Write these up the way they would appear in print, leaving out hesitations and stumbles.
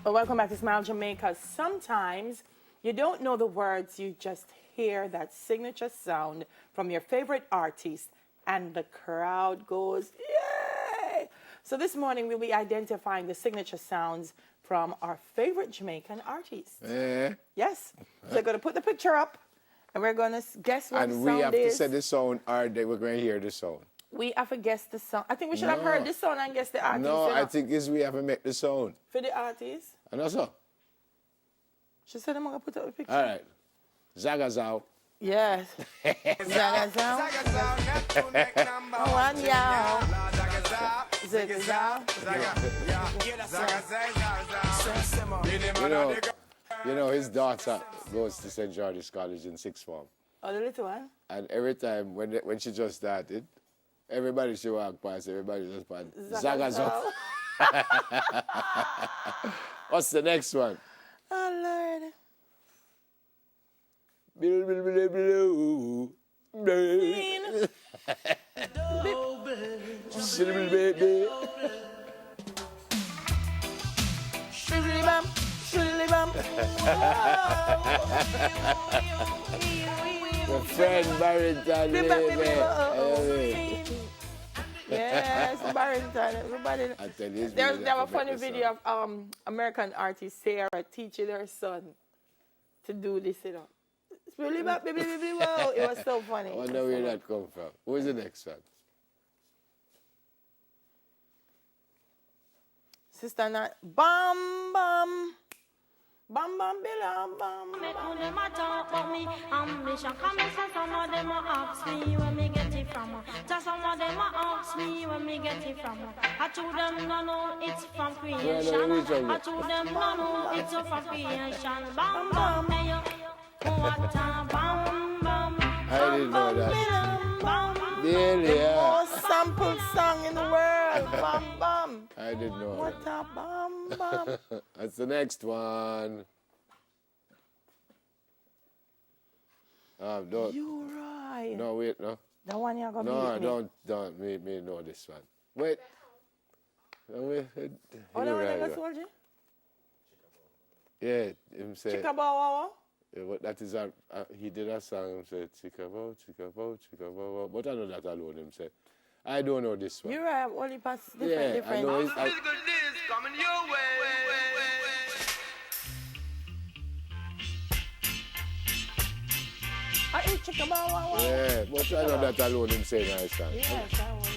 Well, welcome back to Smile Jamaica. Sometimes you don't know the words, you just hear that signature sound from your favorite artist and the crowd goes, yay! So this morning we'll be identifying the signature sounds from our favorite Jamaican artists. Yes. So we're going to put the picture up and we're going to guess what the sound is. And we have to say the sound or we're going to hear the sound. We have to guess the sound. I think we should have heard the sound and guess the artist. No, I think we have to make the sound. For the artist? And also? She said I'm going to put up the picture. All right. Zagazao. Yes. Zagazao. One y'all. Zagazao. You know, his daughter goes to St. George's College in sixth form. Oh, the little one? And every time when she just started, everybody she walked past, everybody just passed. Zagazao. What's the next one? Oh, Lord. Bill, bill, bill, bill, bill. Baby. Shribbly-bum, shribbly-bum. The friend Barrington. Yes, Barrington. Everybody. There was a funny video of American artist Sarah teaching her son to do this, you know. It was so funny. I wonder where that come from. Who is the next one? Sister Nat. Bam, bam. Bam, bam, bilam, bam. Some of them ask me where me get it from. Some of them ask me where me get it from. I told them no, no, it's from creation. I told them no, no, it's from creation. Bam, bam, hey, what a bam, bam. I didn't know that. Bam, Really, the yeah. most sampled song in the world. Bam, bam. I didn't know What a bam, bam. that. That's the next one. Don't. You right. No, wait, no. The one you're going to No, don't. Me know this one. Wait. No, wait. Oh, the one that got told you? Yeah, him say. Chickabawawa? That is he did a song. Him say chickabaw, chickabaw, chickabaw. But I know that alone. Him say. I don't know this one. You're right. Only pass different. Yeah, different. I know. Coming your way. I eat chickabawawa. Yeah, but I know that alone. Him say nice song. Yes, I want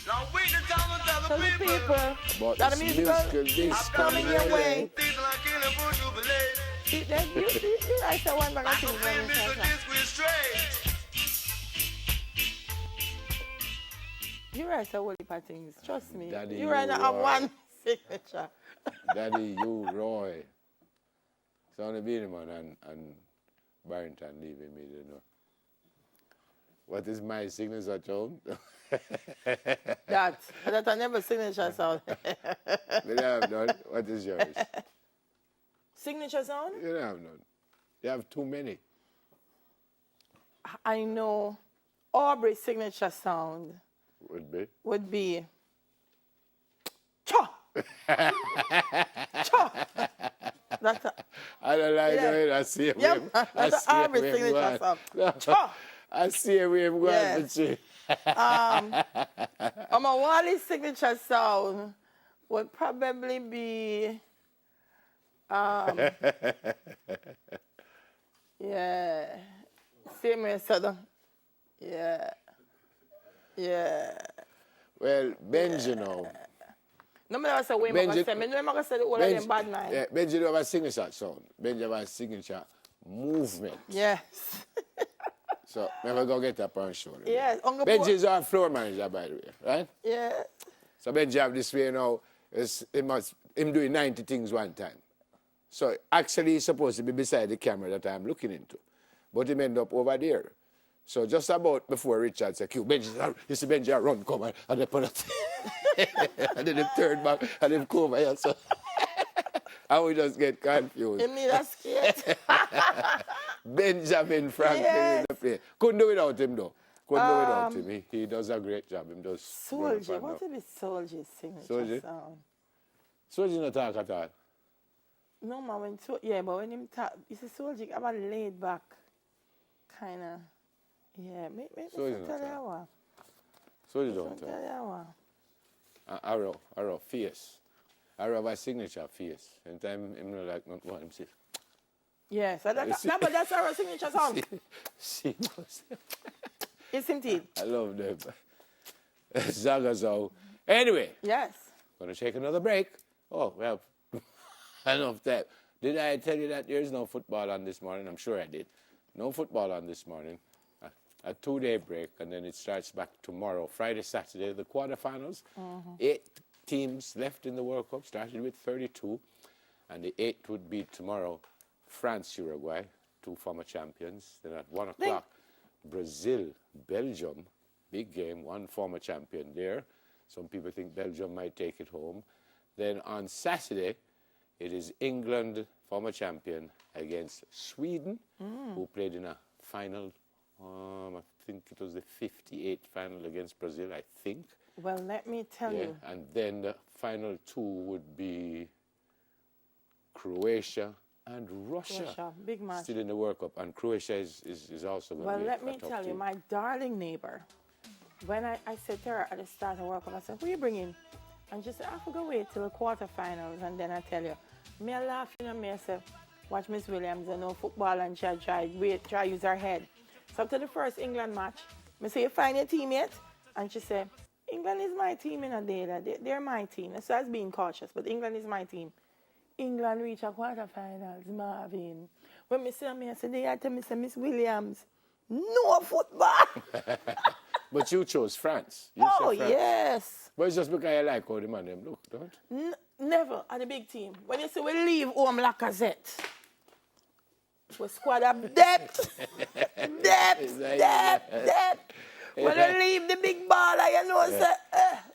Now wait the time to Tell tell the the people. people But that the this musical this coming your way. Things like killing for jubilee. You like the one back I at can blame Mr. Disc with straight. You write a whole heap of things. Trust me. Daddy, You write you have are- one signature. Daddy, you, Roy. So on the Beanie Man and Barrington leaving me, you know. What is my signature tone? That I never signature sound. You don't have none. What is yours? Signature sound? You don't have none. You have too many. I know Aubrey's signature sound Would be? Cha! Cha! That's a, I don't like Yeah. it. I see him. Yep, that's an Aubrey signature sound. Cha! I see him going Yes. to My Wally's signature sound would probably be yeah. Same as Southern. Yeah. Well, Benji, you know. No matter say way Benji- I say, me no matter say the whole of them bad mind. Yeah, Benji don't have a signature sound. Benji have a signature movement. Yes. So, never go get up and show them. Yes. Uncle Benji Paul- is our floor manager, by the way, right? Yeah. So Benji have this way now, him doing 90 things one time. So actually he's supposed to be beside the camera that I'm looking into. But he ended up over there. So just about before Richard said, Q, Benji, you see Benji run, come and they put it. And then he turned back and he come over here. So and we just get confused. You need a skate. Benjamin Franklin in the play. Couldn't do without him though. Couldn't do without him. He does a great job. Him does. Soldier. What would be Soldier's signature Soldier? sound? Soldier not talk at all. No, man, but when him talk, you see, Soldier have a laid back kind of, yeah, me Soldier tell not you talk. what. Soldier don't Tell talk. you what. Arrow, fierce. Arrow have a signature fierce. Anytime him not like not want him say. Yes, but that's our signature song. See, It's indeed. I love them. Zagazo. Anyway, Yes. gonna take another break. Oh, well, enough that. Did I tell you that there's no football on this morning? I'm sure I did. No football on this morning. A 2-day break, and then it starts back tomorrow, Friday, Saturday, the quarterfinals. 8 teams left in the World Cup, started with 32, and the 8th would be tomorrow, France, Uruguay, 2 former champions. Then at 1 o'clock, Brazil, Belgium, big game, 1 former champion there. Some people think Belgium might take it home. Then on Saturday, it is England, former champion, against Sweden, who played in a final. I think it was the 58th final against Brazil, I think. Well, let me tell you. And then the final 2 would be Croatia and Russia. Big match. Still in the World Cup. And Croatia is also going to Well, be let a me tough tell you, team. my darling neighbor, when I said to her at the start of World Cup, I said, who are you bringing? And she said, I forgot wait till the quarterfinals. And then I tell you, me a laughing at me, I said, watch Miss Williams, I know football, and she try use her head. So after the first England match, I say, you find your team yet? And she said, England is my team in a day. They're my team. So I was being cautious, but England is my team. England reach a quarterfinals, Marvin. When me say me, I said, they had to me say, Miss Williams, no football. But you chose France. You Oh, said France. yes. But it's just because you like how the man them look, don't? Never at the big team. When you say we leave home Lacazette, we squad up depth. When we leave the big baller, you know, say,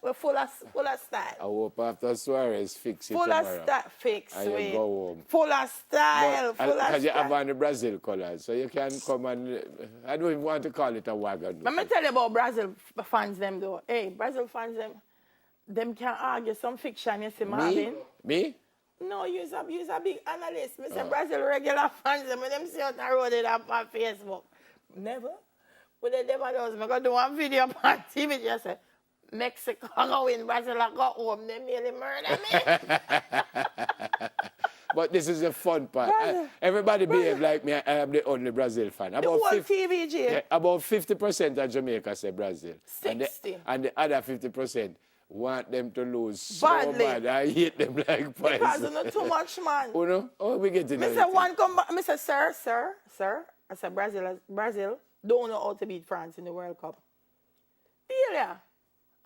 we're full of style. I hope after Suarez fix it Full tomorrow. of style. Fix And you we. go home. Full of style. But, Full of because you have style. on the Brazil colours, so you can come and, I don't even want to call it a wagon. Let me tell you about Brazil fans them though. Hey, Brazil fans them can argue some fiction, you see, Marvin. Me? No, you's a big analyst. Me say Brazil regular fans them when them see out the road it up on Facebook. Never. But they never does. I'm going to do one video on TV just say, Mexico go win, Brazil go home, they merely murder me. But this is the fun part. Everybody behave like me. I am the only Brazil fan. The whole TVJ. Yeah, about 50% of Jamaica say Brazil. 60. And the other 50% want them to lose so Badly. bad. I hate them like Because poison. you know too much, man. You know? Oh, we get to know I said, one come back. I said, sir. I said, Brazil don't know how to beat France in the World Cup. Delia.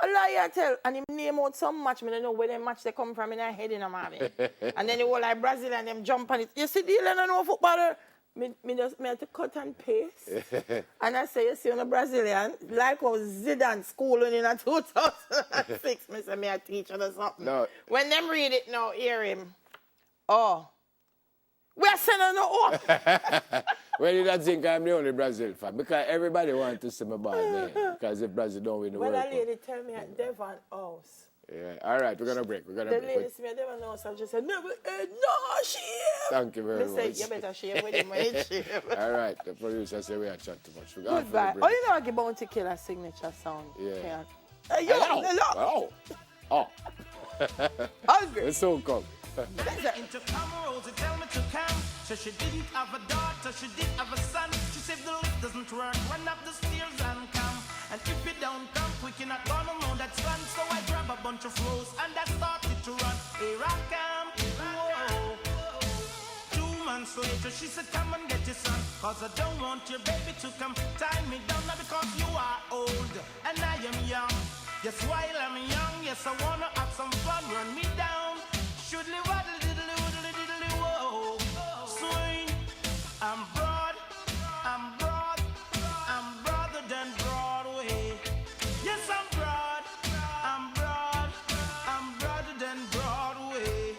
A liar tell. And him name out some match. I don't know where them match they come from in her head in a Marvin. And then they were like Brazil and them jump on it. You see, Delia don't know footballer. Me have to cut and paste. And I say, you see, on a Brazilian, like how Zidane schooling in a 2006, me say, me a teacher or something. No. When them read it now, hear him. Oh. We are sending no home. Well, you don't think I'm the only Brazil fan. Because everybody wants to see my ball there. Because if Brazil don't win the When World a Cup. lady tell me at Devon House, Yeah. All right, we're going to break. the lady see me at Devon House and she said, never, no, shave. Thank you very Me say, much. you better shave with him when he shave. All right, the producer said we are chat too much. We're going for Goodbye. the Oh, break. you know I get Bounty Killer signature song. Yeah. Hey, yo, hello. Oh. Hungry. It's so come. Into Rosie tell me to come. So she didn't have a daughter, she did have a son. She said the lift doesn't work, run up the stairs and come. And if you don't come quick, you're not gonna know that's fun. So I grab a bunch of rose and I started to run. Here I come, whoa. 2 months later, she said, come and get your son. Cause I don't want your baby to come tie me down. Not because you are old and I am young. Yes, while I'm young, yes, I wanna have some fun. Run me down. Should live